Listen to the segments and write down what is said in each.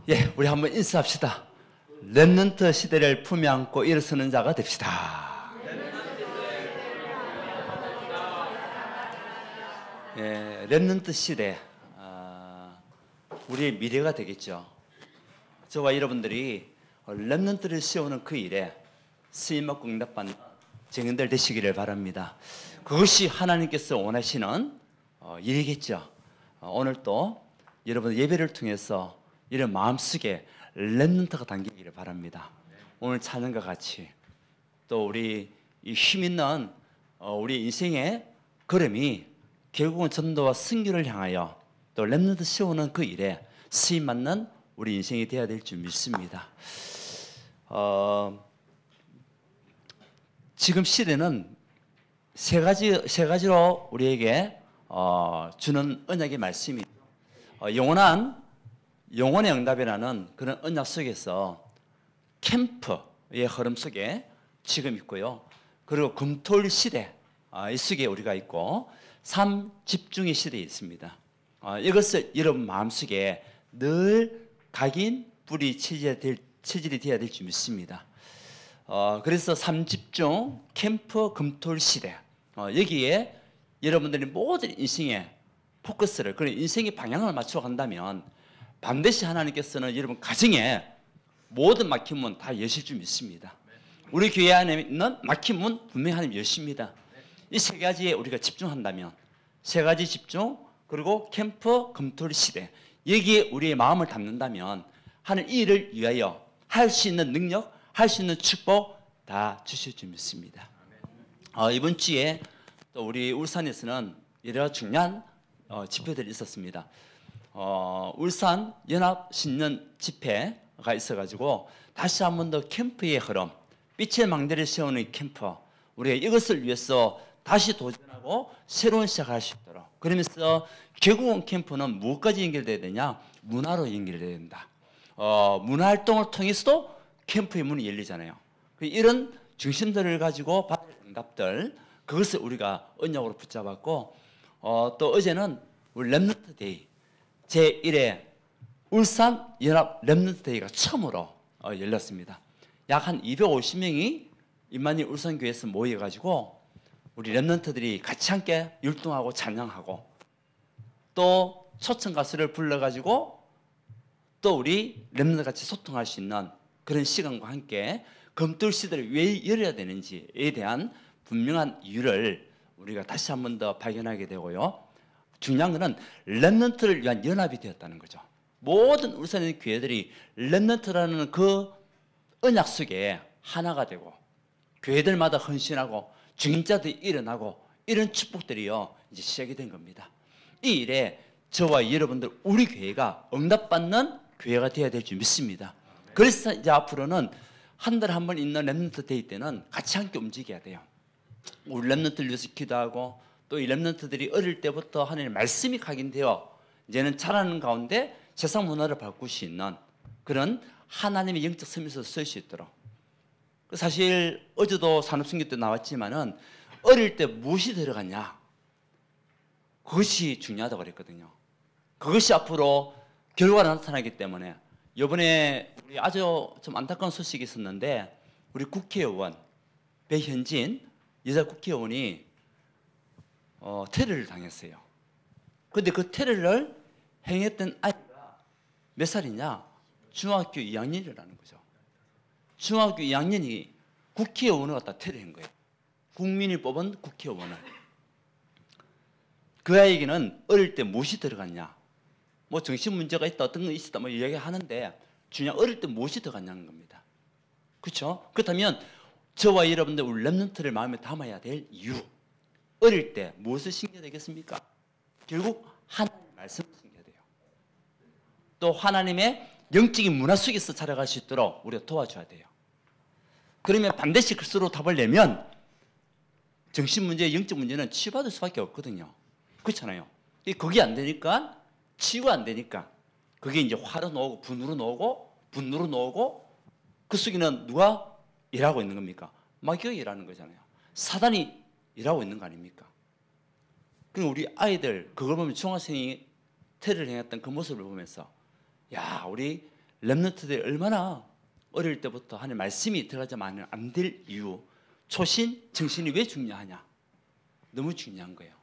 예, 우리 한번 인사합시다. 렘넌트 시대를 품에 안고 일어서는 자가 됩시다. 예, 렘넌트 시대, 우리의 미래가 되겠죠. 저와 여러분들이 렘넌트를 세우는 그 일에 쓰임받고 응답받는 증인들 되시기를 바랍니다. 그것이 하나님께서 원하시는 일이겠죠. 오늘 또 여러분 예배를 통해서 이런 마음속에 렘넌트가 담기기를 바랍니다. 오늘 찬양과 같이 또 우리 이 힘있는 우리 인생의 걸음이 결국은 전도와 승리를 향하여 또 렘넌트 세우는 그 일에 쓰임받는 우리 인생이 되어야 될 줄 믿습니다. 지금 시대는 세 가지로 우리에게 주는 언약의 말씀이 영혼의 응답이라는 그런 언약 속에서 캠프의 흐름 속에 지금 있고요. 그리고 금토일 시대 이 속에 우리가 있고 삶 집중의 시대에 있습니다. 이것을 여러분 마음속에 늘 각인 뿌리 체질이 되어야 될 줄 믿습니다. 그래서 삶 집중 캠프 금토일 시대 여기에 여러분들이 모든 인생의 포커스를 그런 인생의 방향을 맞춰 간다면 반드시 하나님께서는 여러분 가정에 모든 막힌 문 다 여실 줄 믿습니다. 우리 교회 안에 있는 막힌 문 분명히 하나님 여십니다. 이 세 가지에 우리가 집중한다면 세 가지 집중 그리고 캠프 금토일 시대 여기에 우리의 마음을 담는다면 하나님 이 일을 위하여 할 수 있는 능력 할 수 있는 축복 다 주실 줄 믿습니다. 이번 주에 또 우리 울산에서는 여러 중요한 집회들이 있었습니다. 울산 연합 신년 집회가 있어가지고 다시 한 번 더 캠프의 흐름, 빛의 망대를 세우는 캠프, 우리가 이것을 위해서 다시 도전하고 새로운 시작을 할 수 있도록 그러면서 결국은 캠프는 무엇까지 연결돼야 되냐? 문화로 연결돼야 된다. 문화활동을 통해서도 캠프의 문이 열리잖아요. 이런 중심들을 가지고 받을 응답들 그것을 우리가 언약으로 붙잡았고 또 어제는 우리 렘넌트 데이 제1회 울산 연합 렘넌트 데이가 처음으로 열렸습니다. 약 한 250명이 임만리 울산교회에서 모여가지고 우리 렘넌트들이 같이 함께 율동하고 찬양하고 또 초청 가수를 불러가지고 또 우리 렘넌트 같이 소통할 수 있는 그런 시간과 함께 금토일 시대를 왜 열어야 되는지에 대한 분명한 이유를 우리가 다시 한 번 더 발견하게 되고요. 중요한 것은 렘넌트를 위한 연합이 되었다는 거죠. 모든 울산에 있는 교회들이 렘넌트라는 그 언약 속에 하나가 되고 교회들마다 헌신하고 중임자들이 일어나고 이런 축복들이요 이제 시작이 된 겁니다. 이 일에 저와 여러분들 우리 교회가 응답받는 교회가 되어야 될 줄 믿습니다. 그래서 이제 앞으로는 한 달에 한 번 있는 렘넌트 데이 때는 같이 함께 움직여야 돼요. 우리 렘넌트를 위해서 기도하고 또 이 렘넌트들이 어릴 때부터 하나님의 말씀이 각인되어 이제는 자라는 가운데 세상 문화를 바꿀 수 있는 그런 하나님의 영적 서밋을 쓸 수 있도록 사실 어제도 산업승교 때 나왔지만은 어릴 때 무엇이 들어갔냐 그것이 중요하다고 그랬거든요. 그것이 앞으로 결과가 나타나기 때문에 이번에 우리 아주 좀 안타까운 소식이 있었는데 우리 국회의원 배현진 여자 국회의원이 테러를 당했어요. 그런데 그 테러를 행했던 아이가 몇 살이냐? 중학교 2학년이라는 거죠. 중학교 2학년이 국회의원을 갖다 테러한 거예요. 국민이 뽑은 국회의원을. 그 아이에게는 어릴 때 무엇이 들어갔냐? 뭐 정신 문제가 있다, 어떤 거 있었다, 뭐 이야기하는데 중요한 어릴 때 무엇이 들어갔냐는 겁니다. 그렇죠? 그렇다면 저와 여러분들 우리 렘넌트를 마음에 담아야 될 이유. 어릴 때 무엇을 신겨야 되겠습니까? 결국 하나님의 말씀을 신겨야 돼요. 또 하나님의 영적인 문화 속에서 자라갈 수 있도록 우리가 도와줘야 돼요. 그러면 반드시 그것으로 답을 내면 정신 문제, 영적 문제는 치유받을 수밖에 없거든요. 그렇잖아요. 그게 안 되니까 치유가 안 되니까 그게 이제 화로 나오고 분노로 나오고 그 속에는 누가 일하고 있는 겁니까? 마귀가 일하는 거잖아요. 사단이 일하고 있는 거 아닙니까? 그럼 우리 아이들 그걸 보면 중학생이 테러를 행했던 그 모습을 보면서 야 우리 렘넌트들이 얼마나 어릴 때부터 하나님 말씀이 들어가자면 안 될 이유, 초신, 정신이 왜 중요하냐? 너무 중요한 거예요.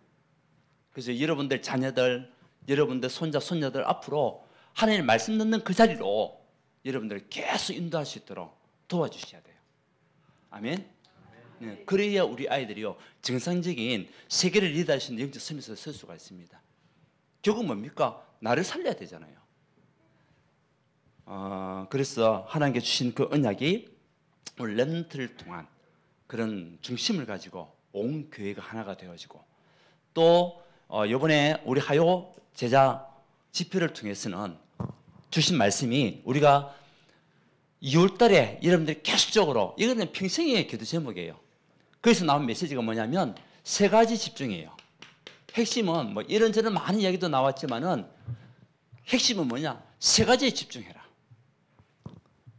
그래서 여러분들 자녀들, 여러분들 손자, 손녀들 앞으로 하나님 말씀 듣는 그 자리로 여러분들을 계속 인도할 수 있도록 도와주셔야 돼요. 아멘. 네, 그래야 우리 아이들이요 정상적인 세계를 리드할 수 있는 영적 섬에서 설 수가 있습니다. 결국 뭡니까? 나를 살려야 되잖아요. 그래서 하나님께 주신 그 언약이 우리 렘넌트를 통한 그런 중심을 가지고 온 교회가 하나가 되어지고, 또 이번에 우리 하요 제자 집회를 통해서는 주신 말씀이 우리가 2월 달에 여러분들이 계속적으로, 이거는 평생의 기도 제목이에요. 그래서 나온 메시지가 뭐냐면 세 가지 집중이에요. 핵심은 뭐 이런저런 많은 이야기도 나왔지만은 핵심은 뭐냐? 세 가지에 집중해라.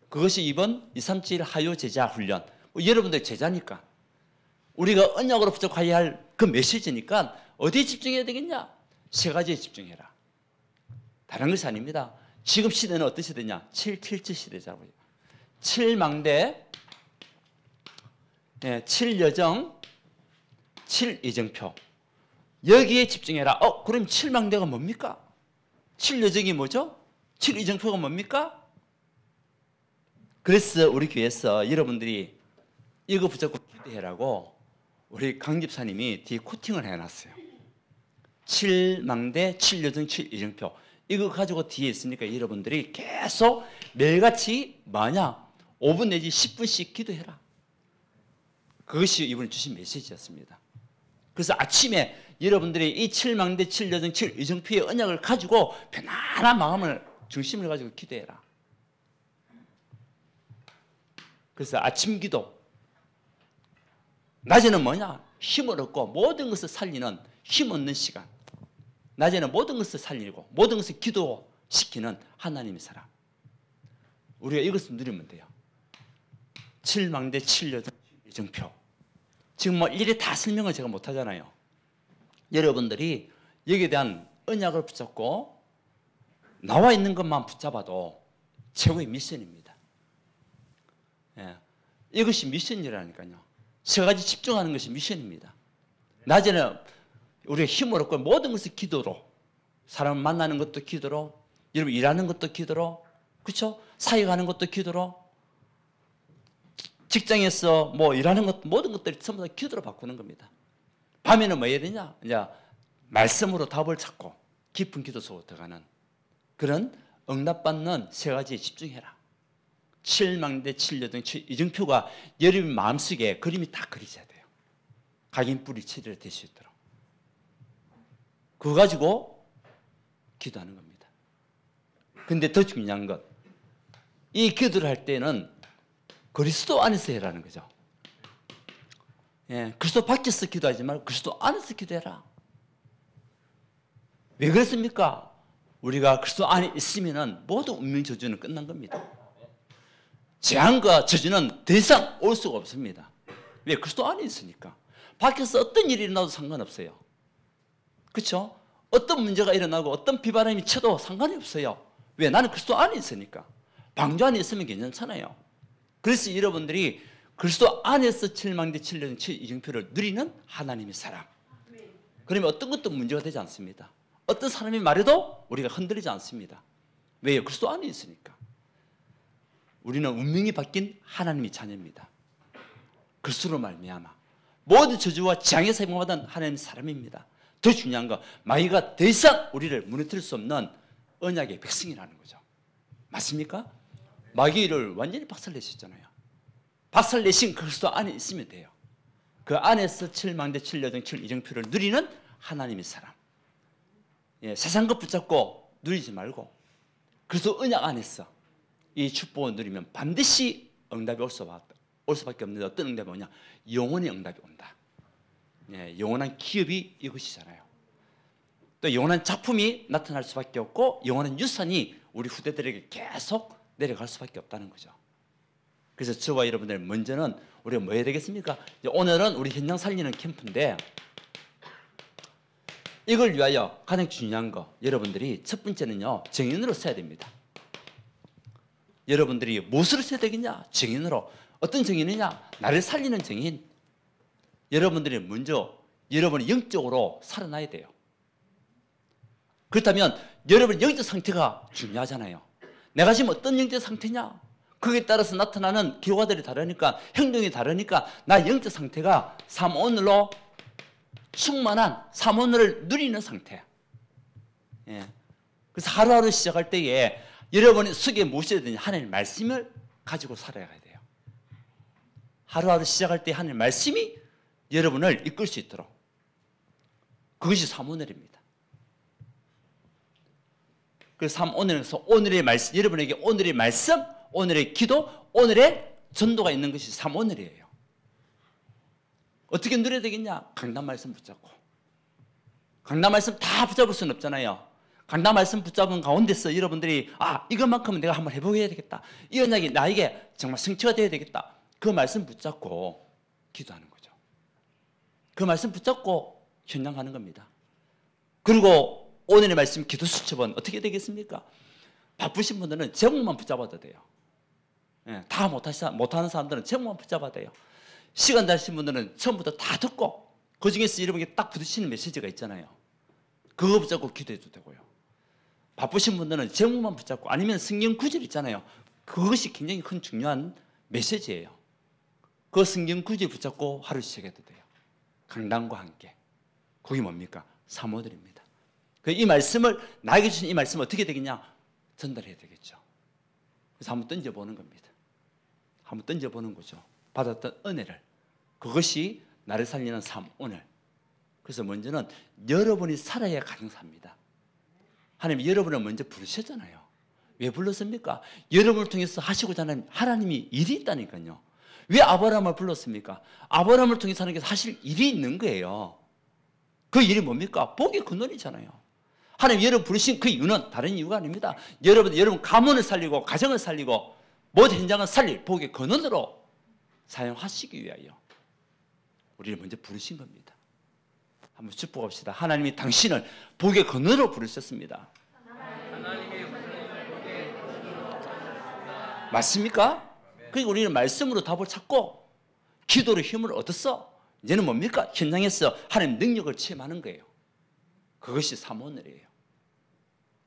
그것이 이번 237 하요 제자 훈련. 여러분들 제자니까 우리가 언약으로 부족하여야 할 그 메시지니까 어디에 집중해야 되겠냐? 세 가지에 집중해라. 다른 것이 아닙니다. 지금 시대는 어떤 시대냐? 777 시대자고요. 7망대, 7여정, 7이정표. 여기에 집중해라. 그럼 7망대가 뭡니까? 7여정이 뭐죠? 7이정표가 뭡니까? 그래서 우리 교회에서 여러분들이 이거 붙잡고 기도해라고 우리 강 집사님이 뒤에 코팅을 해놨어요. 7망대, 7여정, 7이정표. 이거 가지고 뒤에 있으니까 여러분들이 계속 매일같이 5분 내지 10분씩 기도해라. 그것이 이번에 주신 메시지였습니다. 그래서 아침에 여러분들이 이 7망대, 7여정, 7이정표의 언약을 가지고 편안한 마음을 중심을 가지고 기도해라. 그래서 아침 기도, 낮에는 뭐냐? 힘을 얻고 모든 것을 살리는 힘 얻는 시간. 낮에는 모든 것을 살리고 모든 것을 기도시키는 하나님의 사람. 우리가 이것을 누리면 돼요. 7망대, 7여정, 7이정표. 지금 뭐 일일이 다 설명을 제가 못하잖아요. 여러분들이 여기에 대한 언약을 붙잡고 나와 있는 것만 붙잡아도 최고의 미션입니다. 예. 이것이 미션이라니까요. 세 가지 집중하는 것이 미션입니다. 낮에는 우리가 힘을 얻고 모든 것을 기도로, 사람 만나는 것도 기도로, 여러분 일하는 것도 기도로, 그렇죠? 사회 가는 것도 기도로, 직장에서 뭐 일하는 것, 모든 것들이 전부 다 기도로 바꾸는 겁니다. 밤에는 뭐 해야 되냐? 이제 말씀으로 답을 찾고 깊은 기도 속으로 들어가는 그런 응답받는 세 가지에 집중해라. 7망대, 7여정, 7이정표가 여러분 마음속에 그림이 딱 그리져야 돼요. 각인 뿌리 체리가 될 수 있도록. 그거 가지고 기도하는 겁니다. 근데 더 중요한 것, 이 기도를 할 때는 그리스도 안에서 해라는 거죠. 예, 그리스도 밖에서 기도하지 말고 그리스도 안에서 기도해라. 왜 그렇습니까? 우리가 그리스도 안에 있으면 모든 운명 저주는 끝난 겁니다. 재앙과 저주는 더 이상 올 수가 없습니다. 왜? 그리스도 안에 있으니까. 밖에서 어떤 일이 일어나도 상관없어요. 그렇죠? 어떤 문제가 일어나고 어떤 비바람이 쳐도 상관이 없어요. 왜? 나는 그리스도 안에 있으니까. 방주 안에 있으면 괜찮잖아요. 그래서 여러분들이 그리스도 안에서 7망대, 7여정, 7이정표를 누리는 하나님의 사람. 그러면 어떤 것도 문제가 되지 않습니다. 어떤 사람이 말해도 우리가 흔들리지 않습니다. 왜요? 그리스도 안에 있으니까. 우리는 운명이 바뀐 하나님의 자녀입니다. 그리스도로 말미암아 모든 저주와 재앙에서 해방받은 하나님의 사람입니다. 더 중요한 거, 마귀가 더 이상 우리를 무너뜨릴 수 없는 언약의 백성이라는 거죠. 맞습니까? 마귀를 완전히 박살내셨잖아요. 박살내신 그리스도 안에 있으면 돼요. 그 안에서 7망대, 7여정, 7이정표를 누리는 하나님의 사람. 예, 세상 것 붙잡고 누리지 말고 그리스도 언약 안에서 이 축복을 누리면 반드시 응답이 올 수밖에 없는데, 어떤 응답이 오냐? 영원의 응답이 온다. 예, 영원한 기업이 이것이잖아요. 또 영원한 작품이 나타날 수밖에 없고 영원한 유산이 우리 후대들에게 계속 내려갈 수밖에 없다는 거죠. 그래서 저와 여러분들 먼저는 우리가 뭐 해야 되겠습니까? 오늘은 우리 현장 살리는 캠프인데 이걸 위하여 가장 중요한 거, 여러분들이 첫 번째는요, 정인으로 써야 됩니다. 여러분들이 무엇을 써야 되겠냐? 증인으로. 어떤 증인이냐? 나를 살리는 증인. 여러분들이 먼저 여러분이 영적으로 살아나야 돼요. 그렇다면 여러분 영적 상태가 중요하잖아요. 내가 지금 어떤 영적 상태냐? 그에 따라서 나타나는 결과들이 다르니까, 행동이 다르니까 나 영적 상태가 삼오늘로 충만한 삼오늘을 누리는 상태. 예. 그래서 하루하루 시작할 때에 여러분이 속에 무엇이 되든지 하나님의 말씀을 가지고 살아야 돼요. 하루하루 시작할 때 하나님의 말씀이 여러분을 이끌 수 있도록. 그것이 삼오늘입니다. 그 삼오늘에서 오늘의 말씀, 여러분에게 오늘의 말씀, 오늘의 기도, 오늘의 전도가 있는 것이 삼오늘이에요. 어떻게 누려야 되겠냐? 강단 말씀 붙잡고. 강단 말씀 다 붙잡을 수는 없잖아요. 강단 말씀 붙잡은 가운데서 여러분들이 이것만큼은 내가 한번 해보게 해야 되겠다. 이 언약이 나에게 정말 성취가 되어야 되겠다. 그 말씀 붙잡고 기도하는 거죠. 그 말씀 붙잡고 현장하는 겁니다. 그리고 오늘의 말씀 기도 수첩은 어떻게 되겠습니까? 바쁘신 분들은 제목만 붙잡아도 돼요. 예, 다 못하는 사람들은 제목만 붙잡아도 돼요. 시간 되신 분들은 처음부터 다 듣고 그 중에서 여러분에게 딱 부딪히는 메시지가 있잖아요. 그거 붙잡고 기도해도 되고요. 바쁘신 분들은 제목만 붙잡고, 아니면 성경 구절 있잖아요. 그것이 굉장히 큰 중요한 메시지예요. 그 성경 구절 붙잡고 하루 시작해도 돼요. 강단과 함께. 그게 뭡니까? 삼오들입니다. 이 말씀을, 나에게 주신 이 말씀을 어떻게 되겠냐? 전달해야 되겠죠. 그래서 한번 던져보는 겁니다. 한번 던져보는 거죠. 받았던 은혜를. 그것이 나를 살리는 삼오늘. 그래서 먼저는 여러분이 살아야 가능합니다. 하나님이 여러분을 먼저 부르셨잖아요. 왜 불렀습니까? 여러분을 통해서 하시고자 하는 하나님이 일이 있다니까요. 왜 아브라함을 불렀습니까? 아브라함을 통해서 하나님께서 하실 일이 있는 거예요. 그 일이 뭡니까? 복의 근원이잖아요. 하나님 여러분 부르신 그 이유는 다른 이유가 아닙니다. 여러분 가문을 살리고 가정을 살리고 모든 현장을 살릴 복의 근원으로 사용하시기 위하여 우리를 먼저 부르신 겁니다. 한번 축복합시다. 하나님이 당신을 복의 근원으로 부르셨습니다. 맞습니까? 그러니까 우리는 말씀으로 답을 찾고 기도로 힘을 얻었어. 이제는 뭡니까? 현장에서 하나님 능력을 체험하는 거예요. 그것이 삼오늘이에요.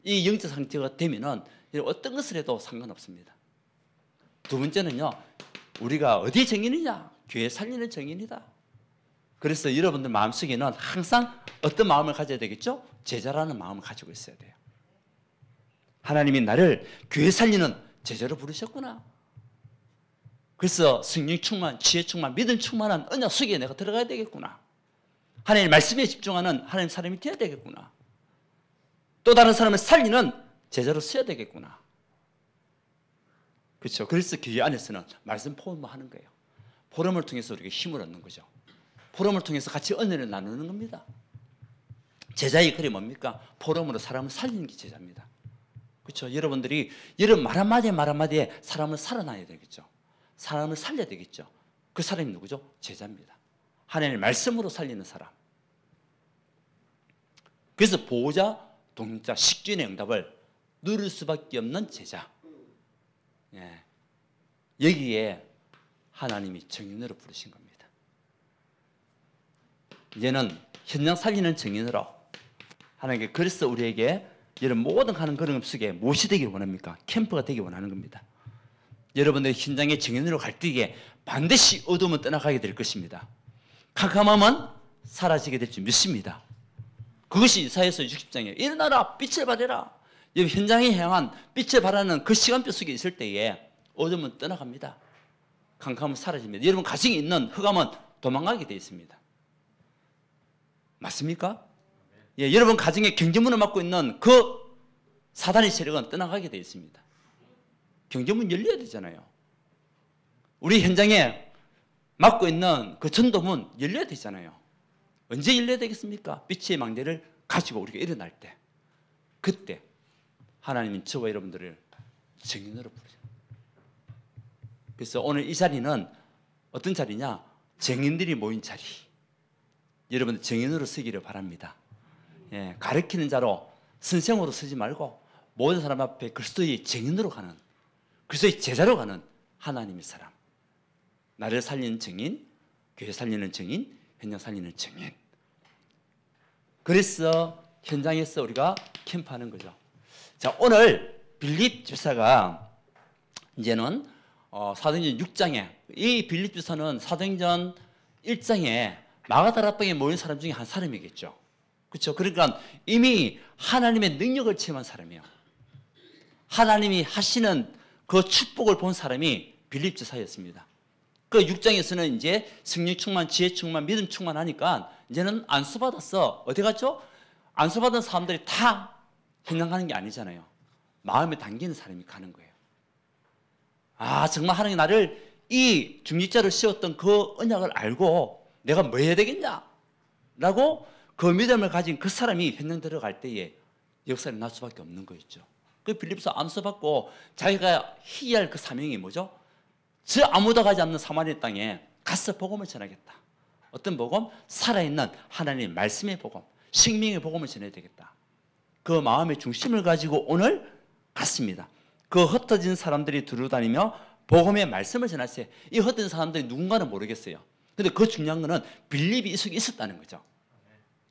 이 영적 상태가 되면은 어떤 것을 해도 상관없습니다. 두 번째는요, 우리가 어디 정인이냐? 교회 살리는 정인이다. 그래서 여러분들 마음속에는 항상 어떤 마음을 가져야 되겠죠? 제자라는 마음을 가지고 있어야 돼요. 하나님이 나를 교회 살리는 제자로 부르셨구나. 그래서 성령 충만, 지혜 충만, 믿음 충만한 언약 속에 내가 들어가야 되겠구나. 하나님의 말씀에 집중하는 하나님 사람이 되어야 되겠구나. 또 다른 사람을 살리는 제자로 써야 되겠구나. 그렇죠. 그래서 교회 안에서는 말씀 포럼을 하는 거예요. 포럼을 통해서 우리가 힘을 얻는 거죠. 포럼을 통해서 같이 은혜를 나누는 겁니다. 제자의 글이 뭡니까? 포럼으로 사람을 살리는 게 제자입니다. 그렇죠. 여러분들이 여러분 말 한마디에 사람을 살아나야 되겠죠. 사람을 살려야 되겠죠. 그 사람이 누구죠? 제자입니다. 하나님의 말씀으로 살리는 사람. 그래서 보호자, 동자, 식주인의 응답을 누릴 수밖에 없는 제자. 예. 여기에 하나님이 정인으로 부르신 겁니다. 이제는 현장 살리는 정인으로 하나님께, 그래서 우리에게 여러분 모든 하는 걸음 속에 무엇이 되길 원합니까? 캠프가 되길 원하는 겁니다. 여러분들이 현장의 정인으로 갈 때에 반드시 어둠은 떠나가게 될 것입니다. 캄캄함은 사라지게 될 줄 믿습니다. 그것이 이사야서 60장에 일어나라 빛을 발해라. 현장에 향한 빛을 발하는 그 시간표 속에 있을 때에 어둠은 떠나갑니다. 캄캄함은 사라집니다. 여러분 가정에 있는 흑암은 도망가게 되어 있습니다. 맞습니까? 예, 여러분 가정에 경제문을 막고 있는 그 사단의 세력은 떠나가게 되어 있습니다. 경제문 열려야 되잖아요. 우리 현장에 막고 있는 그 전도문 열려야 되잖아요. 언제 열려야 되겠습니까? 빛의 망대를 가지고 우리가 일어날 때, 그때 하나님은 저와 여러분들을 정인으로 부르죠. 그래서 오늘 이 자리는 어떤 자리냐? 정인들이 모인 자리. 여러분들 정인으로 서기를 바랍니다. 예, 가르치는 자로 선생으로 서지 말고 모든 사람 앞에 그리스도의 정인으로 가는 그래서 제자로 가는 하나님의 사람. 나를 살리는 증인, 교회 살리는 증인, 현장 살리는 증인. 그래서 현장에서 우리가 캠프하는 거죠. 자, 오늘 빌립 집사가 이제는 사도행전 6장에 이 빌립 집사는 사도행전 1장에 마가다락방에 모인 사람 중에 한 사람이겠죠. 그렇죠? 그러니까 이미 하나님의 능력을 체험한 사람이에요. 하나님이 하시는 그 축복을 본 사람이 빌립 집사였습니다. 그 6장에서는 이제 성령 충만, 지혜 충만, 믿음 충만하니까 이제는 안수받았어. 어디 갔죠? 안수받은 사람들이 다 현장 가는 게 아니잖아요. 마음에 담기는 사람이 가는 거예요. 아, 정말 하나님이 나를 이 중직자를 씌웠던 그 언약을 알고 내가 뭐 해야 되겠냐? 라고 그 믿음을 가진 그 사람이 현장 들어갈 때에 역사를 날 수밖에 없는 거였죠. 그 빌립보서 안수받고 자기가 해야 할 그 사명이 뭐죠? 저 아무도 가지 않는 사마리아 땅에 가서 복음을 전하겠다. 어떤 복음? 살아있는 하나님의 말씀의 복음, 생명의 복음을 전해야 되겠다. 그 마음의 중심을 가지고 오늘 갔습니다. 그 흩어진 사람들이 두루다니며 복음의 말씀을 전했어요. 이 흩어진 사람들이 누군가는 모르겠어요. 근데 그 중요한 거는 빌립이 이 속에 있었다는 거죠.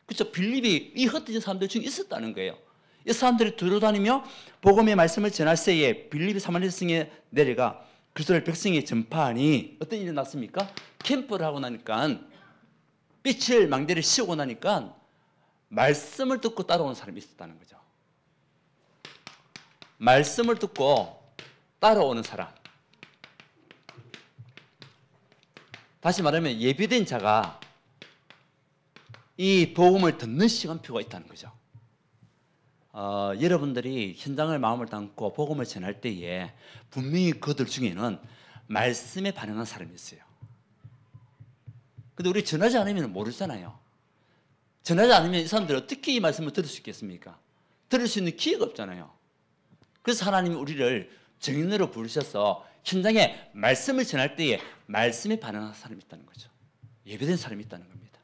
그렇죠? 빌립이 이 흩어진 사람들 중에 있었다는 거예요. 이 사람들이 두루다니며 복음의 말씀을 전할 때에 빌립이 사마리아 성에 내려가 그리스도를 백성에 전파하니 어떤 일이 났습니까? 캠프를 하고 나니까 빛을 망대를 씌우고 나니까 말씀을 듣고 따라오는 사람이 있었다는 거죠. 말씀을 듣고 따라오는 사람. 다시 말하면 예비된 자가 이 복음을 듣는 시간표가 있다는 거죠. 여러분들이 현장을 마음을 담고 복음을 전할 때에 분명히 그들 중에는 말씀에 반응한 사람이 있어요. 근데 우리 전하지 않으면 모르잖아요. 전하지 않으면 이 사람들이 어떻게 이 말씀을 들을 수 있겠습니까? 들을 수 있는 기회가 없잖아요. 그래서 하나님이 우리를 증인으로 부르셔서 현장에 말씀을 전할 때에 말씀에 반응한 사람이 있다는 거죠. 예배된 사람이 있다는 겁니다.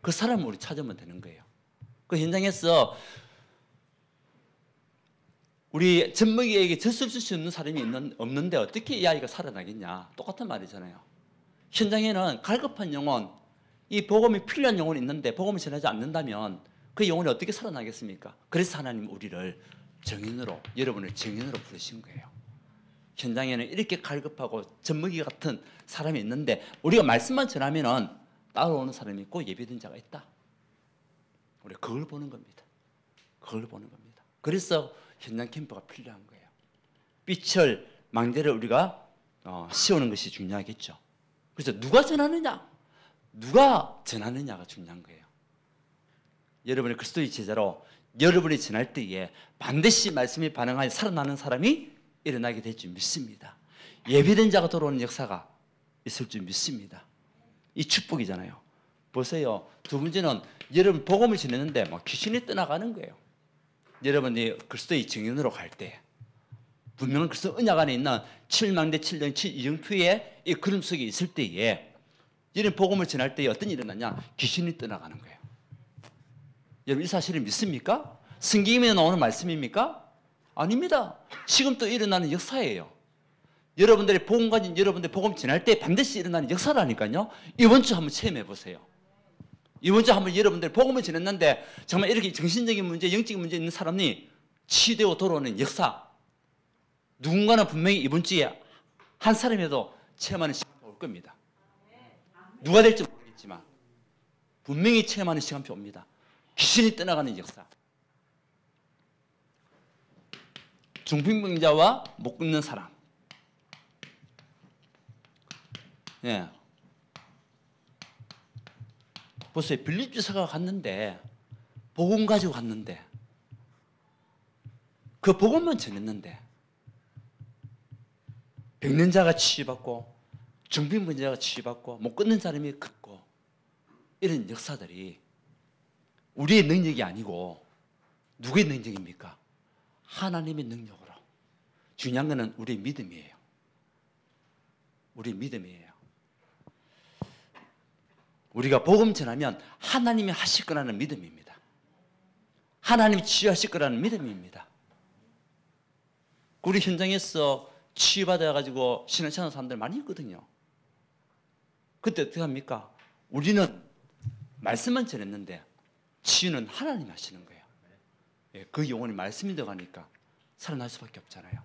그 사람을 우리 찾으면 되는 거예요. 그 현장에서 우리 젖먹이에게 젖을 줄 수 없는 사람이 없는데 어떻게 이 아이가 살아나겠냐. 똑같은 말이잖아요. 현장에는 갈급한 영혼, 이 복음이 필요한 영혼이 있는데 복음을 전하지 않는다면 그 영혼이 어떻게 살아나겠습니까? 그래서 하나님 우리를 증인으로, 여러분을 증인으로 부르신 거예요. 현장에는 이렇게 갈급하고 젖먹이 같은 사람이 있는데 우리가 말씀만 전하면은 따라오는 사람이 있고 예비된 자가 있다. 우리 그걸 보는 겁니다. 그걸 보는 겁니다. 그래서 현장 캠프가 필요한 거예요. 빛을, 망대를 우리가 씌우는 것이 중요하겠죠. 그래서 누가 전하느냐? 누가 전하느냐가 중요한 거예요. 여러분이 그리스도의 제자로 여러분이 전할 때에 반드시 말씀에 반응하여 살아나는 사람이 일어나게 될 줄 믿습니다. 예비된 자가 들어오는 역사가 있을 줄 믿습니다. 이 축복이잖아요. 보세요. 두 번째는 여러분 복음을 전했는데 막 귀신이 떠나가는 거예요. 여러분이 그리스도의 증인으로 갈 때 분명히 그리스도 언약 안에 있는 7망대 7령 7이정표의 이 그림 속에 있을 때에 여러분 복음을 전할 때에 어떤 일이 일어나냐? 귀신이 떠나가는 거예요. 여러분 이 사실을 믿습니까? 성경에 나오는 말씀입니까? 아닙니다. 지금 또 일어나는 역사예요. 여러분들이 복음 가진 여러분들이 복음 전할 때 반드시 일어나는 역사라니까요. 이번 주 한번 체험해 보세요. 이번 주 한번 여러분들이 복음을 전했는데 정말 이렇게 정신적인 문제, 영적인 문제 있는 사람이 치유되고 돌아오는 역사. 누군가는 분명히 이번 주에 한 사람이라도 체험하는 시간이 올 겁니다. 누가 될지 모르겠지만 분명히 체험하는 시간표 옵니다. 귀신이 떠나가는 역사. 중풍병자와 못 걷는 사람. 예. 보세요. 빌립 지사가 갔는데 복음 가지고 갔는데 그 복음만 전했는데 병든 자가 치유받고 중풍병자가 치유받고 못 걷는 사람이 걷고 이런 역사들이 우리의 능력이 아니고 누구의 능력입니까? 하나님의 능력으로. 중요한 것은 우리의 믿음이에요. 우리의 믿음이에요. 우리가 복음 전하면 하나님이 하실 거라는 믿음입니다. 하나님이 치유하실 거라는 믿음입니다. 우리 현장에서 치유받아가지고 신앙생활 사람들 많이 있거든요. 그때 어떻게 합니까? 우리는 말씀만 전했는데 치유는 하나님이 하시는 거예요. 그 영혼이 말씀이 들어가니까 살아날 수밖에 없잖아요.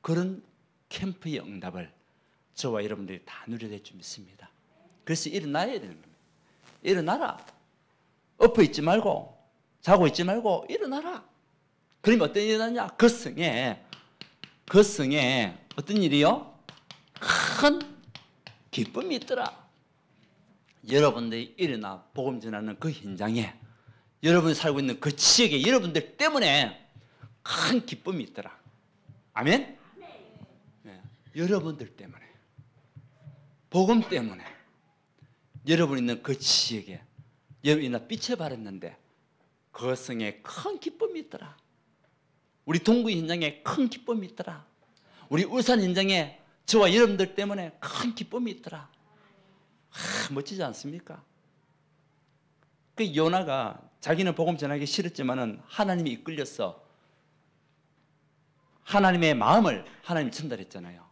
그런 캠프의 응답을 저와 여러분들이 다 누려야 될 줄 믿습니다. 그래서 일어나야 되는 겁니다. 일어나라. 엎어 있지 말고, 자고 있지 말고 일어나라. 그러면 어떤 일이 일어나냐? 그 성에 어떤 일이요? 큰 기쁨이 있더라. 여러분들이 일어나 복음 전하는 그 현장에, 여러분이 살고 있는 그 지역에 여러분들 때문에 큰 기쁨이 있더라. 아멘? 네. 여러분들 때문에, 복음 때문에, 여러분 있는 그 지역에 여러분이 빛을 발했는데 그 성에 큰 기쁨이 있더라. 우리 동구 현장에 큰 기쁨이 있더라. 우리 울산 현장에 저와 여러분들 때문에 큰 기쁨이 있더라. 멋지지 않습니까? 그 요나가 자기는 복음 전하기 싫었지만은 하나님이 이끌려서 하나님의 마음을 하나님이 전달했잖아요.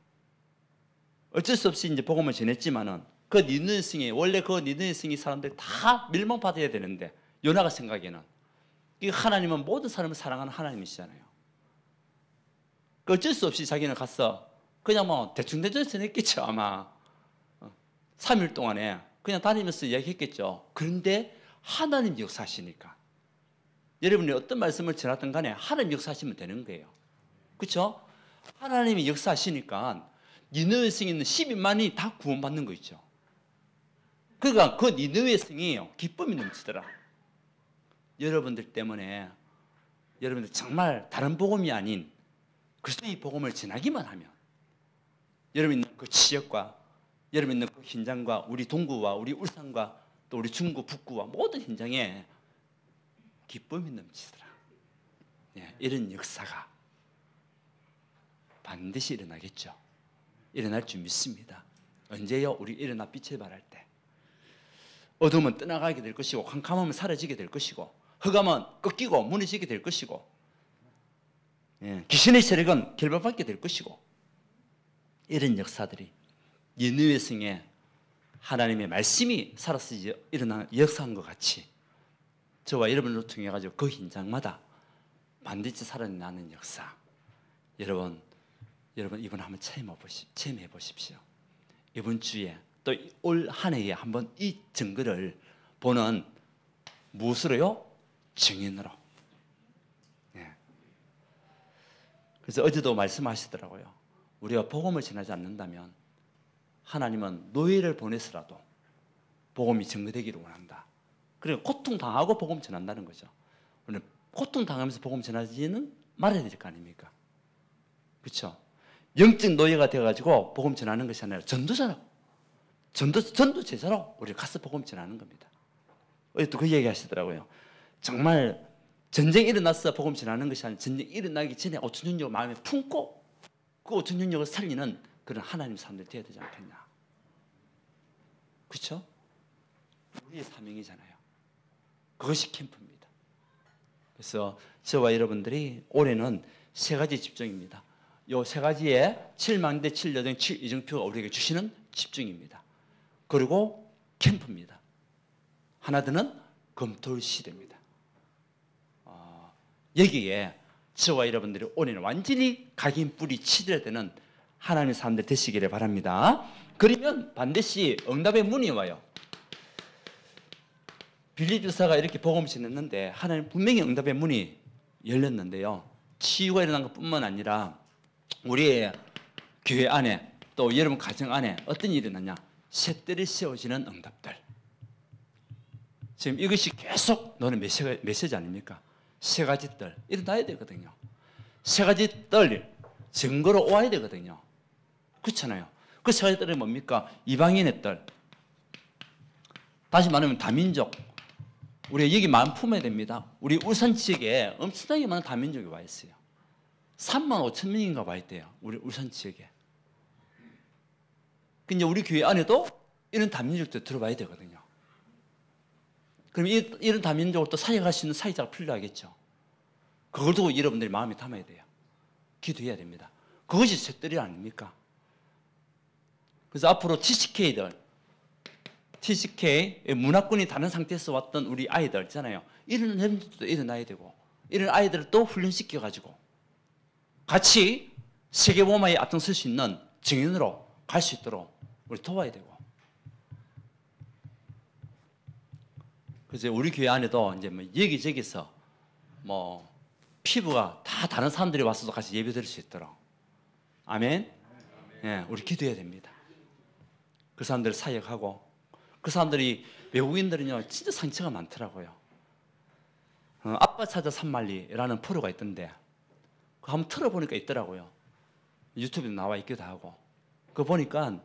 어쩔 수 없이 이제 복음을 전했지만은 그 니느웨 성이, 원래 그 니느웨 성이 사람들이 다 멸망받아야 되는데 요나가 생각에는 이 하나님은 모든 사람을 사랑하는 하나님이시잖아요. 그 어쩔 수 없이 자기는 가서 그냥 뭐 대충대충 전했겠죠. 아마 3일 동안에 그냥 다니면서 이야기했겠죠. 그런데 하나님 역사하시니까 여러분이 어떤 말씀을 전하든 간에 하나님 역사하시면 되는 거예요. 그렇죠? 하나님이 역사하시니까 니느웨 성에 있는 12만이 다 구원받는 거 있죠. 그러니까 그 니느웨 성이 기쁨이 넘치더라. 여러분들 때문에, 여러분들 정말 다른 복음이 아닌 그리스도의 복음을 전하기만 하면 여러분 있는 그 지역과 여러분 있는 그 현장과 우리 동구와 우리 울산과 또 우리 중구 북구와 모든 현장에 기쁨이 넘치더라. 예, 이런 역사가 반드시 일어나겠죠. 일어날 줄 믿습니다. 언제요? 우리 일어나 빛을 발할 때. 어둠은 떠나가게 될 것이고 캄캄함은 사라지게 될 것이고 흑암은 꺾이고 무너지게 될 것이고 귀신의 세력은 결박받게 될 것이고 이런 역사들이 니느웨 성에 하나님의 말씀이 살아서 일어나 역사한 것 같이 저와 여러분을 통해 가지고 그 현장마다 반드시 살아나는 역사. 여러분 이번 한번 체험해 보십시오. 이번 주에 또 올 한 해에 한번 이 증거를 보는 무엇으로요? 증인으로. 예. 그래서 어제도 말씀하시더라고요. 우리가 복음을 전하지 않는다면 하나님은 노예를 보내서라도 복음이 증거되기를 원한다. 그리고 고통당하고 복음 전한다는 거죠. 우리는 고통당하면서 복음 전하지는 말아야 될 거 아닙니까? 그렇죠? 영적 노예가 되어가지고 복음 전하는 것이 아니라 전도자라고. 전도 제자로 우리 가서 복음 전하는 겁니다. 어제 또 그 얘기 하시더라고요. 정말 전쟁이 일어나서 복음 전하는 것이 아니라 전쟁이 일어나기 전에 5천 년력을 마음에 품고 그 5천 년력을 살리는 그런 하나님 사람들이 되어야 되지 않겠냐. 그렇죠? 우리의 사명이잖아요. 그것이 캠프입니다. 그래서 저와 여러분들이 올해는 세 가지 집중입니다. 이 세 가지의 7망대 7여정 7이정표가 우리에게 주시는 집중입니다. 그리고 캠프입니다. 하나 더는 검토 시대입니다. 여기에 저와 여러분들이 올해는 완전히 각인 뿌리 치들어야 되는 하나님의 사람들 되시기를 바랍니다. 그러면 반드시 응답의 문이 와요. 빌립 주사가 이렇게 복음을 전했는데 하나님 분명히 응답의 문이 열렸는데요. 치유가 일어난 것뿐만 아니라 우리의 교회 안에 또 여러분 가정 안에 어떤 일이 일어나냐? 셋들이 세워지는 응답들. 지금 이것이 계속 너는 메시지 아닙니까? 세 가지 뜰 일어나야 되거든요. 세 가지 뜰 증거로 와야 되거든요. 그렇잖아요. 그 세 가지 뜰이 뭡니까? 이방인의 뜰. 다시 말하면 다민족. 우리가 여기 마음 품어야 됩니다. 우리 울산 지역에 엄청나게 많은 다민족이 와 있어요. 3만 5천 명인가 와 있대요. 우리 울산 지역에. 근데 우리 교회 안에도 이런 다민족도 들어와야 되거든요. 그럼 이런 다민족을 또 사역할 수 있는 사역자가 필요하겠죠. 그걸 두고 여러분들이 마음에 담아야 돼요. 기도해야 됩니다. 그것이 쇳들이 아닙니까? 그래서 앞으로 TCK 문화권이 다른 상태에서 왔던 우리 아이들 있잖아요. 이런 렘들도 일어나야 되고 이런 아이들을 또 훈련시켜가지고 같이 세계보험에 앞장설 수 있는 증인으로 갈 수 있도록 우리 도와야 되고. 그래서 우리 교회 안에도 이제 뭐 여기저기서 뭐 피부가 다 다른 사람들이 와서도 같이 예배 드릴 수 있도록. 아멘. 예, 우리 기도해야 됩니다. 그 사람들 사역하고 그 사람들이 외국인들은요 진짜 상처가 많더라고요. 아빠 찾아 산말리라는 프로가 있던데 그거 한번 틀어보니까 있더라고요. 유튜브에 나와 있기도 하고. 그거 보니까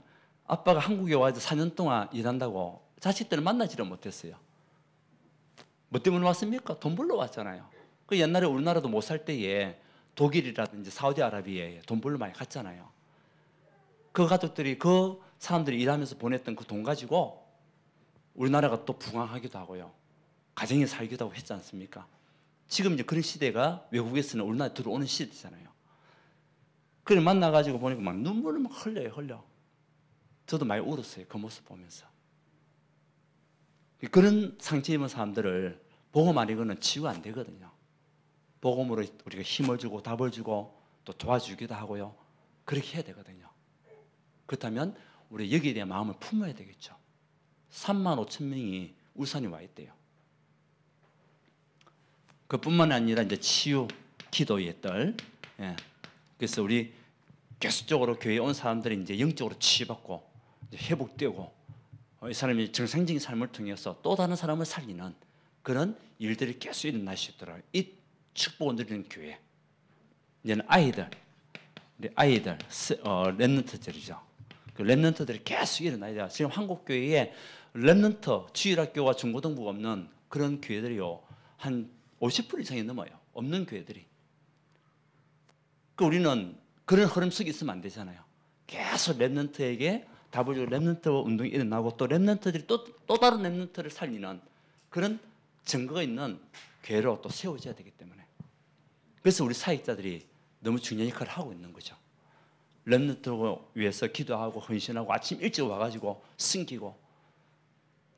아빠가 한국에 와서 4년 동안 일한다고 자식들을 만나지를 못했어요. 뭐 때문에 왔습니까? 돈 벌러 왔잖아요. 그 옛날에 우리나라도 못 살 때에 독일이라든지 사우디아라비아에 돈 벌러 많이 갔잖아요. 그 가족들이 그 사람들이 일하면서 보냈던 그 돈 가지고 우리나라가 또 부강하기도 하고요. 가정에 살기도 하고 했지 않습니까? 지금 이제 그런 시대가 외국에서는 우리나라에 들어오는 시대잖아요. 그걸 만나가지고 보니까 막 눈물을 막 흘려. 저도 많이 울었어요. 그 모습 보면서. 그런 상처 입은 사람들을 복음 아니고는 치유 안 되거든요. 복음으로 우리가 힘을 주고 답을 주고 또 도와주기도 하고요. 그렇게 해야 되거든요. 그렇다면 우리 여기에 대한 마음을 품어야 되겠죠. 35,000명이 울산에 와 있대요. 그뿐만 아니라 이제 치유 기도의 뜰. 예. 그래서 우리 계속적으로 교회에 온 사람들이 이제 영적으로 치유받고 이제 회복되고 이 사람이 정상적인 삶을 통해서 또 다른 사람을 살리는 그런 일들이 계속 일어날 수 있도록 이 축복을 누리는 교회. 이제는 아이들 렘넌트들이죠. 그 렘넌트들이 계속 일어나야 돼요. 지금 한국 교회에 렘넌트 주일학교와 중고등부가 없는 그런 교회들이요 한 50% 이상이 넘어요. 없는 교회들이. 그 우리는 그런 흐름 속에 있으면 안 되잖아요. 계속 렘넌트에게 답을 주고 렘넌트 운동이 일어나고 또 렘넌트들이 또 다른 렘넌트를 살리는 그런 증거가 있는 교회로 또 세워져야 되기 때문에. 그래서 우리 사역자들이 너무 중요한 역할을 하고 있는 거죠. 렘넌트를 위해서 기도하고 헌신하고 아침 일찍 와가지고 숨기고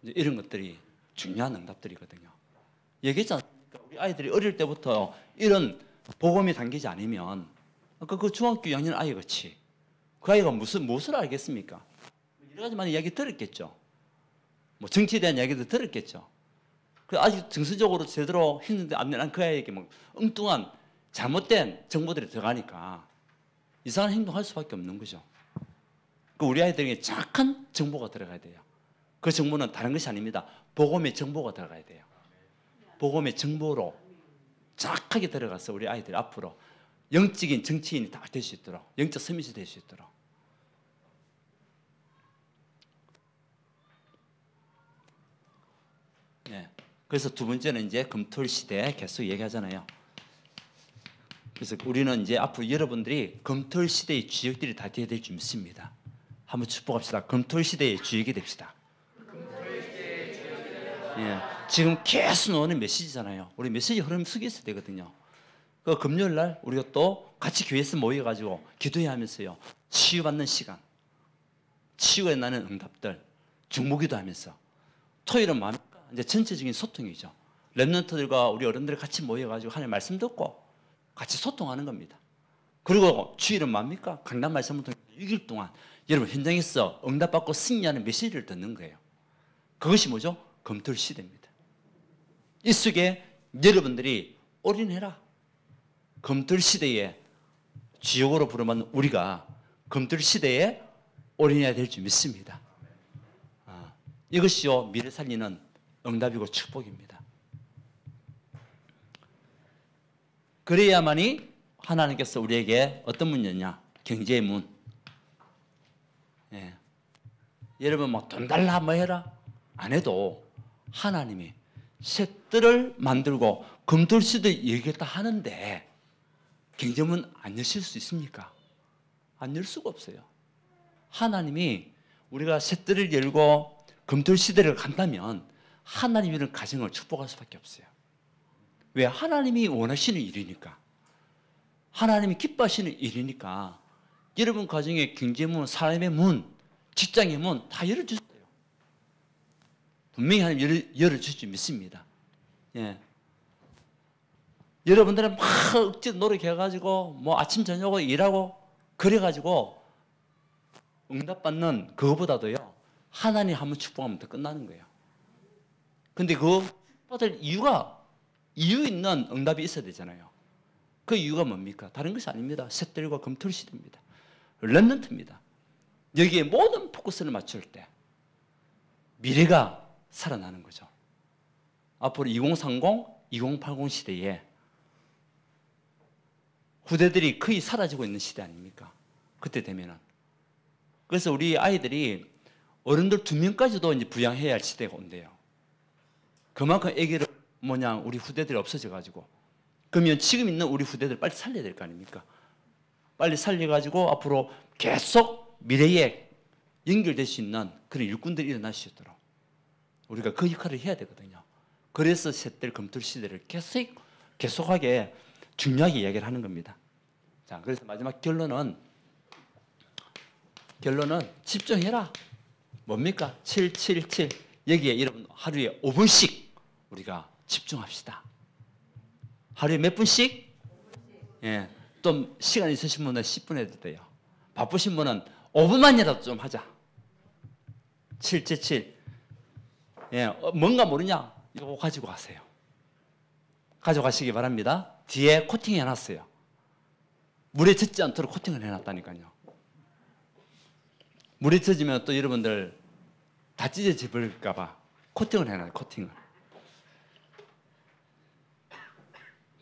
이런 것들이 중요한 응답들이거든요. 얘기했지 않습니까? 우리 아이들이 어릴 때부터 이런 복음이 담기지 않으면 그 중학교 2학년 아이 같이 그 아이가 무엇을 알겠습니까? 여러 가지 많은 이야기 들었겠죠. 뭐 정치에 대한 이야기도 들었겠죠. 그 아직 정서적으로 제대로 했는데 안 되는 그 아이에게 막 엉뚱한 잘못된 정보들이 들어가니까 이상한 행동할 수밖에 없는 거죠. 그 우리 아이들에게 정확한 정보가 들어가야 돼요. 그 정보는 다른 것이 아닙니다. 복음의 정보가 들어가야 돼요. 복음의 정보로 정확하게 들어가서 우리 아이들이 앞으로 영적인 정치인이 다 될 수 있도록, 영적 서밋이 될 수 있도록. 네. 그래서 두 번째는 이제 금토일 시대 계속 얘기하잖아요. 그래서 우리는 이제 앞으로 여러분들이 금토일 시대의 주역들이 다 되어야 될 줄 믿습니다. 한번 축복합시다. 금토일 시대의 주역이 됩시다. 예. 지금 계속 나오는 메시지잖아요. 우리 메시지 흐름 속에 있어야 되거든요. 그 금요일 날 우리가 또 같이 교회에서 모여가지고 기도해야 하면서요. 치유받는 시간, 치유에 나는 응답들, 중보기도 하면서 토요일은 뭡니까? 이제 전체적인 소통이죠. 렘넌트들과 우리 어른들이 같이 모여가지고 하나님 말씀 듣고 같이 소통하는 겁니다. 그리고 주일은 뭡니까? 강단 말씀을 통해 6일 동안 여러분 현장에서 응답받고 승리하는 메시지를 듣는 거예요. 그것이 뭐죠? 금토일 시대입니다. 이 속에 여러분들이 올인해라. 금토일 시대에 주역으로 부르면 우리가 금토일 시대에 올인해야 될 줄 믿습니다. 이것이요 미래 살리는 응답이고 축복입니다. 그래야만이 하나님께서 우리에게 어떤 문 여냐? 경제의 문. 예. 여러분 뭐 돈 달라 뭐 해라 안 해도 하나님이 셋들을 만들고 금토일 시대에 열겠다 하는데 경제문 안 여실 수 있습니까? 안 열 수가 없어요. 하나님이 우리가 셋들을 열고 금토일 시대를 간다면 하나님이 이런 가정을 축복할 수밖에 없어요. 왜? 하나님이 원하시는 일이니까. 하나님이 기뻐하시는 일이니까 여러분 가정의 경제 문, 삶의 문, 직장의 문 다 열어주세요. 분명히 하나님 열어줄 줄 믿습니다. 예. 여러분들은 막 억지로 노력해가지고 뭐 아침 저녁으로 일하고 그래가지고 응답받는 그거보다도요 하나님 한번 축복하면 더 끝나는 거예요. 근데 그 받을 이유 있는 응답이 있어야 되잖아요. 그 이유가 뭡니까? 다른 것이 아닙니다. 셋들과 금토리 시대입니다. 렘넌트입니다. 여기에 모든 포커스를 맞출 때 미래가 살아나는 거죠. 앞으로 2030, 2080 시대에 후대들이 거의 사라지고 있는 시대 아닙니까? 그때 되면은. 그래서 우리 아이들이 어른들 2명까지도 이제 부양해야 할 시대가 온대요. 그만큼 아기를 우리 후대들이 없어져가지고. 그러면 지금 있는 우리 후대들 빨리 살려야 될 거 아닙니까? 빨리 살려가지고 앞으로 계속 미래에 연결될 수 있는 그런 일꾼들이 일어날 수 있도록 우리가 그 역할을 해야 되거든요. 그래서 셋들 금토리 시대를 계속하게 중요하게 이야기를 하는 겁니다. 자, 그래서 마지막 결론은 집중해라. 뭡니까? 777. 여기에 여러분 하루에 5분씩 우리가 집중합시다. 하루에 몇 분씩? 예. 좀 시간 있으신 분은 10분 해도 돼요. 바쁘신 분은 5분만이라도 좀 하자. 777. 예. 뭔가 모르냐? 이거 가지고 가세요. 가져가시기 바랍니다. 뒤에 코팅해 놨어요. 물에 젖지 않도록 코팅을 해놨다니까요. 물에 젖으면 또 여러분들 다 찢어져 버릴까 봐 코팅을 해놔요. 코팅을.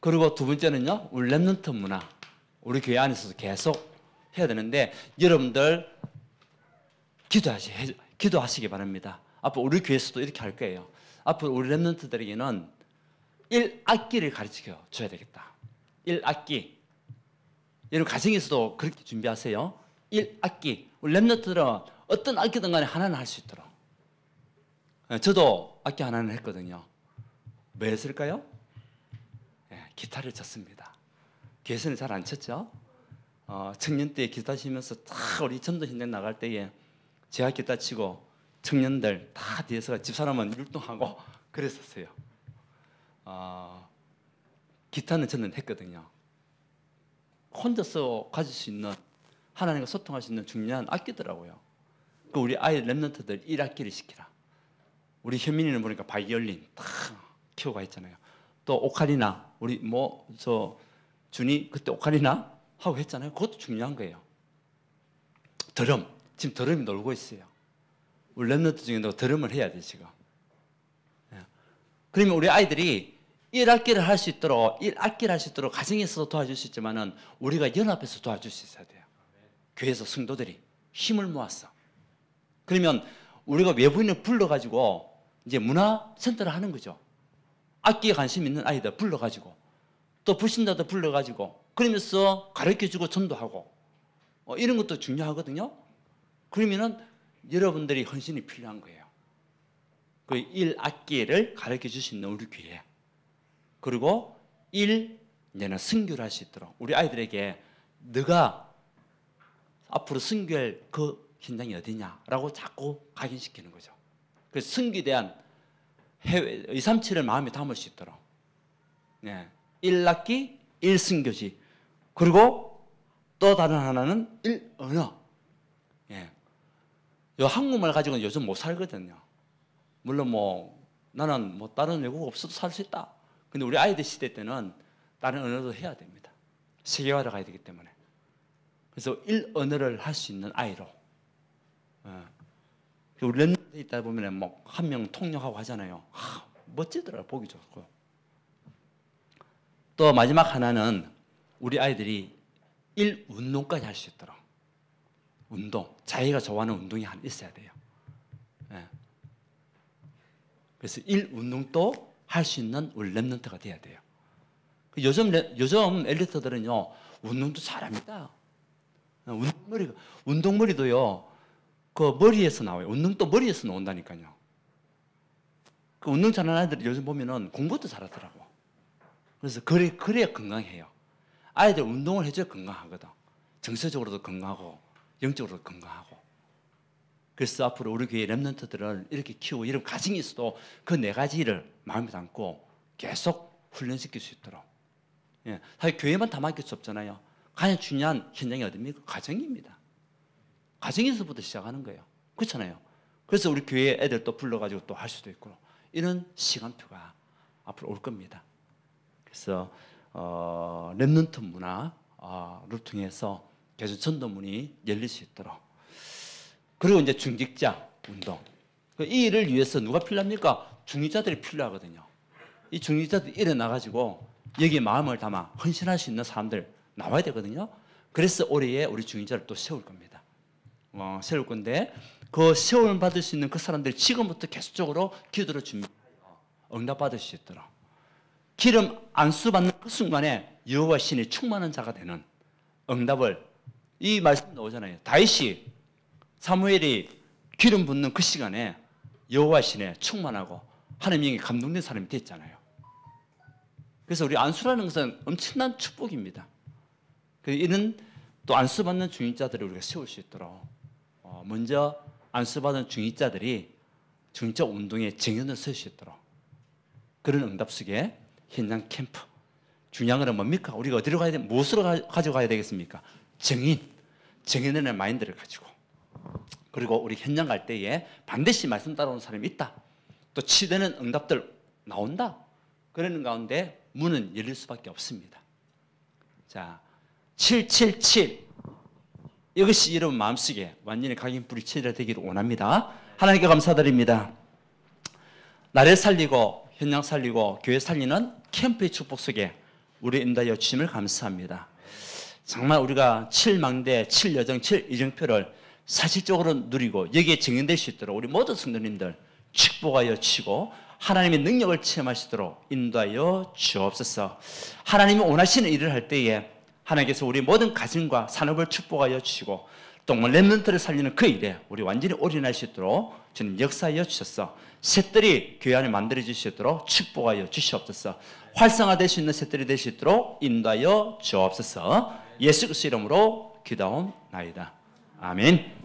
그리고 두 번째는요. 우리 렘넌트 문화. 우리 교회 안에서도 계속 해야 되는데 여러분들 기도하시기 바랍니다. 앞으로 우리 교회에서도 이렇게 할 거예요. 앞으로 우리 렘넌트들에게는 1학기를 가르쳐 줘야 되겠다. 1학기. 여러분 가정에서도 그렇게 준비하세요. 1학기. 우리 렘넌트들은 어떤 악기든 간에 하나는 할 수 있도록. 저도 악기 하나는 했거든요. 뭐 했을까요? 기타를 쳤습니다. 교회에서는 잘 안 쳤죠? 청년 때 기타 치면서 다 우리 전도 현장 나갈 때에 제가 기타 치고 청년들 다 뒤에서 집사람은 율동하고 그랬었어요. 기타는 저는 했거든요. 혼자서 가질 수 있는 하나님과 소통할 수 있는 중요한 악기더라고요. 그 우리 아이 렘넌트들 1학기를 시키라. 우리 현민이는 보니까 바이올린 다 키워가 있잖아요. 또 오카리나 우리 준이 그때 오카리나 하고 했잖아요. 그것도 중요한 거예요. 드럼 지금 드럼이 놀고 있어요. 우리 렘넌트 중에도 드럼을 해야 돼 지금. 그러면 우리 아이들이 1학기를 할 수 있도록 가정에서도 도와줄 수 있지만은 우리가 연합해서 도와줄 수 있어야 돼요. 교회에서 성도들이 힘을 모았어. 그러면 우리가 외부인을 불러가지고 이제 문화센터를 하는 거죠. 악기에 관심 있는 아이들 불러가지고 또 불신자들 불러가지고 그러면서 가르쳐주고 전도하고 이런 것도 중요하거든요. 그러면은 여러분들이 헌신이 필요한 거예요. 그 1학기를 가르쳐줄 수 있는 우리 교회. 그리고 이제는 선교를 할 수 있도록 우리 아이들에게 너가 앞으로 선교할 그 현장이 어디냐라고 자꾸 각인시키는 거죠. 그래서 선교에 대한 해외 237을 마음에 담을 수 있도록 1학기 1선교지 그리고 또 다른 하나는 1언어. 요 한국말 가지고는 요즘 못 살거든요. 물론 나는 다른 외국어 없어도 살 수 있다. 근데 우리 아이들 시대 때는 다른 언어도 해야 됩니다. 세계화를 가야 되기 때문에. 그래서 1언어를 할 수 있는 아이로. 우리 렘넌트 있다 보면 한 명 통역하고 하잖아요. 멋지더라고요. 보기 좋고. 또 마지막 하나는 우리 아이들이 1운동까지 할 수 있도록. 운동. 자기가 좋아하는 운동이 하나 있어야 돼요. 그래서 1운동도 할 수 있는 우리 렘넌트가 돼야 돼요. 요즘 엘리트들은요, 운동도 잘합니다. 운동머리도요, 그 머리에서 나와요. 운동도 머리에서 나온다니까요. 그 운동 잘하는 아이들 요즘 보면은 공부도 잘하더라고. 그래서 그래야 건강해요. 아이들 운동을 해줘야 건강하거든. 정서적으로도 건강하고 영적으로도 건강하고. 그래서 앞으로 우리 교회 렘넌트들을 이렇게 키우고 이런 가정이 있어도 그 네 가지를 마음에 담고 계속 훈련시킬 수 있도록. 예, 사실 교회만 다 맡길 수 없잖아요. 가장 중요한 현장이 어디입니까? 가정입니다. 가정에서부터 시작하는 거예요. 그렇잖아요. 그래서 우리 교회 애들 또 불러가지고 또 할 수도 있고 이런 시간표가 앞으로 올 겁니다. 그래서 렘넌트 문화를 통해서 계속 전도문이 열릴 수 있도록. 그리고 이제 중직자 운동. 이 일을 위해서 누가 필요합니까? 중직자들이 필요하거든요. 이 중직자들이 일어나가지고 여기에 마음을 담아 헌신할 수 있는 사람들 나와야 되거든요. 그래서 올해에 우리 중직자를 또 세울 겁니다. 세울 건데 그 세움을 받을 수 있는 그 사람들이 지금부터 계속적으로 기도를 준비하여 응답받을 수 있도록. 기름 안수 받는 그 순간에 여호와 신이 충만한 자가 되는 응답을, 이 말씀 나오잖아요. 다윗이 사무엘이 기름 붓는 그 시간에 여호와 신에 충만하고 하나님이 감동된 사람이 됐잖아요. 그래서 우리 안수라는 것은 엄청난 축복입니다. 이런 또 안수받는 중직자들을 우리가 세울 수 있도록 먼저 안수받은 중직자들이 중직자 운동의 정연을 설 수 있도록 그런 응답 속에 현장 캠프. 중요한 건 뭡니까? 우리가 어디로 가야 돼? 무엇으로 가져가야 되겠습니까? 정인의 마인드를 가지고. 그리고 우리 현장 갈 때에 반드시 말씀 따라오는 사람이 있다. 또 치되는 응답들 나온다. 그러는 가운데 문은 열릴 수밖에 없습니다. 자, 777. 이것이 여러분 마음속에 완전히 각인 뿌리 체질되기를 원합니다. 하나님께 감사드립니다. 나를 살리고 현장 살리고 교회 살리는 캠프의 축복 속에 우리 인도하여 주심을 감사합니다. 정말 우리가 7망대, 7여정, 7이정표를 사실적으로 누리고 여기에 증인될 수 있도록 우리 모든 성도님들 축복하여 주시고 하나님의 능력을 체험할 수 있도록 인도하여 주옵소서. 하나님이 원하시는 일을 할 때에 하나님께서 우리 모든 가정과 산업을 축복하여 주시고 또 렘넌트를 살리는 그 일에 우리 완전히 올인할 수 있도록 주님 역사하여 주셔서 셋들이 교회 안에 만들어질 수 있도록 축복하여 주시옵소서. 활성화될 수 있는 셋들이 될 수 있도록 인도하여 주옵소서. 예수 그리스도 이름으로 기도하옵나이다. 아멘.